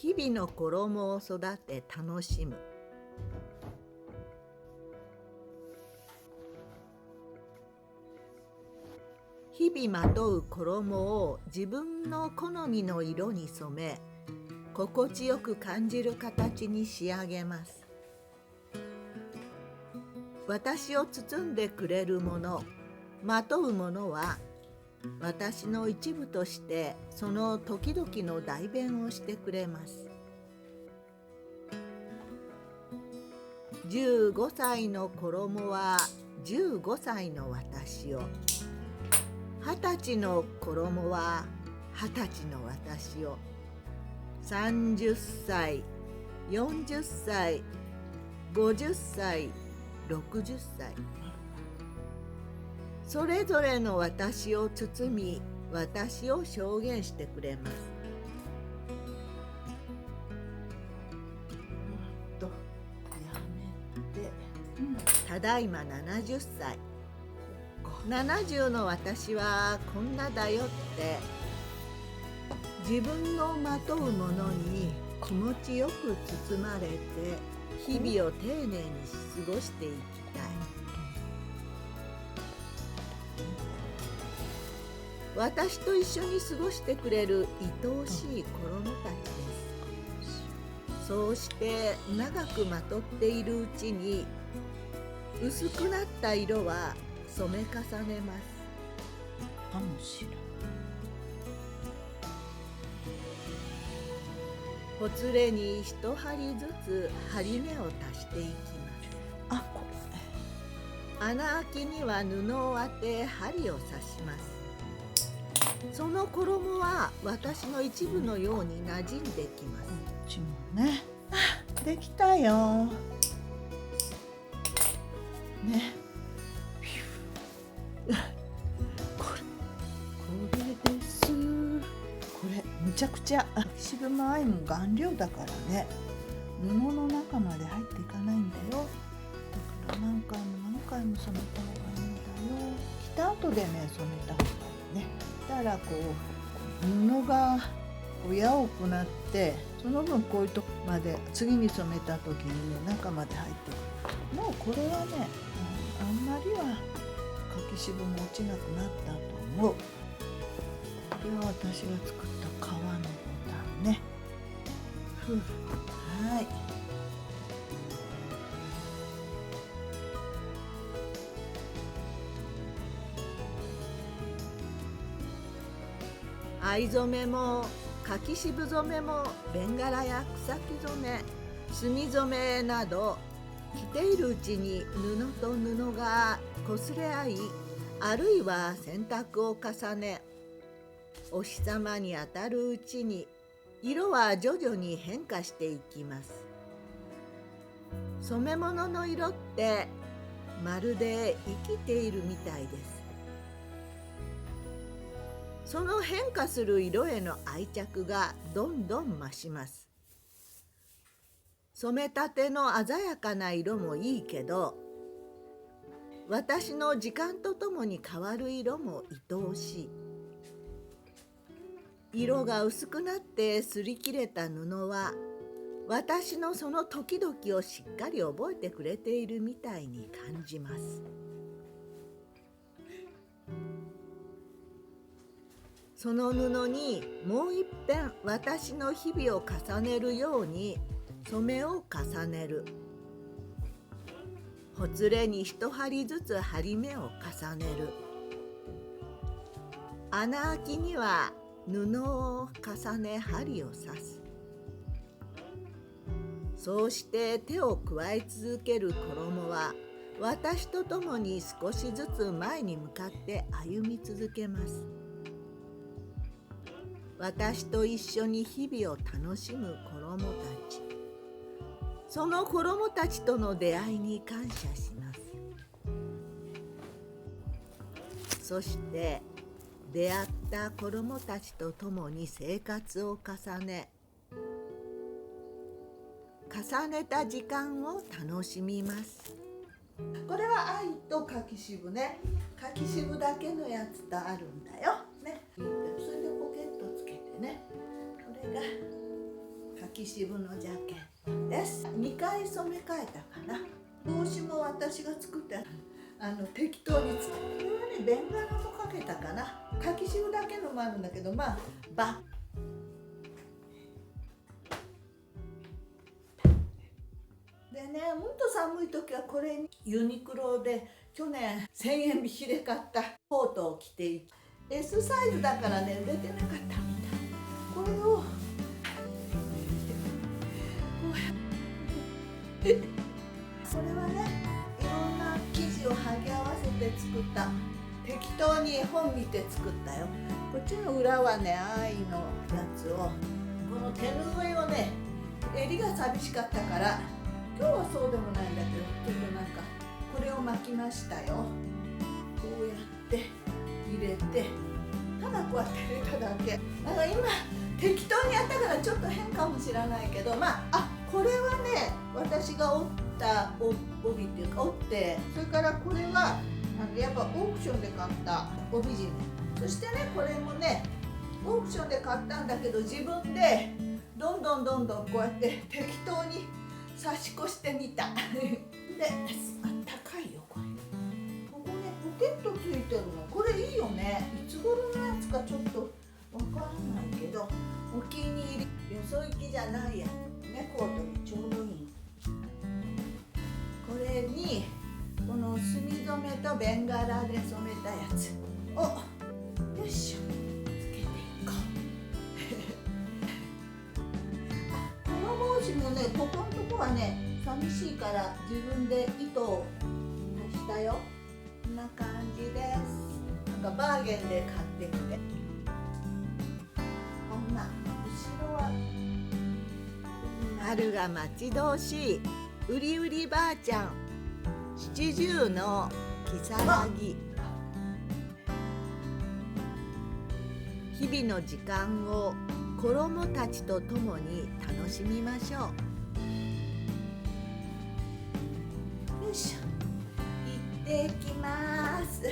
日々の衣を育て楽しむ。日々まとう衣を自分の好みの色に染め、心地よく感じる形に仕上げます。私を包んでくれるもの、まとうものは、私の一部としてその時々の代弁をしてくれます。15歳の衣は15歳の私を、20歳の衣は20歳の私を、30歳、40歳、50歳、60歳、それぞれの私を包み、私を表現してくれます。やめて、ただいま70歳。70の私はこんなだよって、自分のまとうものに気持ちよく包まれて、日々を丁寧に過ごしていきたい。私と一緒に過ごしてくれる愛おしい衣たちです。そうして長くまとっているうちに、薄くなった色は染め重ねます。かもしれない。ほつれに一針ずつ針目を足していきます。穴あきには布を当て針を刺します。その衣は私の一部のように馴染んできます。こっちもね。できたよ。ね。これです。これむちゃくちゃ柿渋も藍も顔料だからね、布の中まで入っていかないんだよ。だから何回も何回も染めた方がいいんだよ。着た後でね染めた方がいいね。だからこう布がやおくなって、その分こういうとこまで次に染めた時にね中まで入ってくる。もうこれはね、あんまりは柿渋も落ちなくなったと思う。これは私が作った革のボタンね。はい。藍染めも柿渋染めもベンガラや草木染め、墨染めなど、着ているうちに布と布が擦れ合い、あるいは洗濯を重ね、お日様に当たるうちに色は徐々に変化していきます。染め物の色ってまるで生きているみたいです。その変化する色への愛着がどんどん増します。染めたての鮮やかな色もいいけど、私の時間とともに変わる色も愛おしい。色が薄くなって擦り切れた布は、私のその時々をしっかり覚えてくれているみたいに感じます。その布にもう一遍私の日々を重ねるように染めを重ねる。ほつれに一針ずつ針目を重ねる。穴あきには布を重ね針を刺す。そうして手を加え続ける衣は、私と共に少しずつ前に向かって歩み続けます。私と一緒に日々を楽しむ衣たち、その衣たちとの出会いに感謝します。そして出会った衣たちと共に生活を重ねた時間を楽しみます。これは藍と柿渋ね。柿渋だけのやつとあるんだよね。それでポケットつけてね。これが柿渋のジャケットです。2回染め替えたかな。帽子も私が作った適当に作って、これはねベンガラもかけたかな。柿渋だけのもあるんだけど、まあでね、もっと寒い時はこれにユニクロで去年1000円引きで買ったコートを着ていて、 S サイズだからね売れてなかったみたい。これをこれはねいろんな生地を剥ぎ合わせて作った、適当に本見て作ったよ。こっちの裏はね愛のやつを、この手ぬぐいをね襟が寂しかったから、今日はそうでもないんだけど、ちょっとなんかこれを巻きましたよ。こうやって入れて、ただこうやって入れただけ。今適当にやったからちょっと変かもしれないけど、これはね私が折った帯っていうか折って、それからこれはやっぱオークションで買った帯締め。そしてねこれもねオークションで買ったんだけど、自分でどんどんこうやって適当に差し越してみた。であったかいよこれ。ここねポケットついてるの、これいいよね。いつ頃のやつかちょっとわからないけど、お気に入り。よそ行きじゃないやつね、コートにちょうどいい。これにこの墨染めとベンガラで染めたやつをよいしょつけていこう。この帽子もね、ここのとこはね寂しいから自分で糸を足したよ。こんな感じです。なんかバーゲンで買ってきて、こんな後ろは春が待ち遠しい、うりうりばあちゃん、七十のきさらぎ。日々の時間を子供たちと共に楽しみましょう。よいしょ、行ってきます。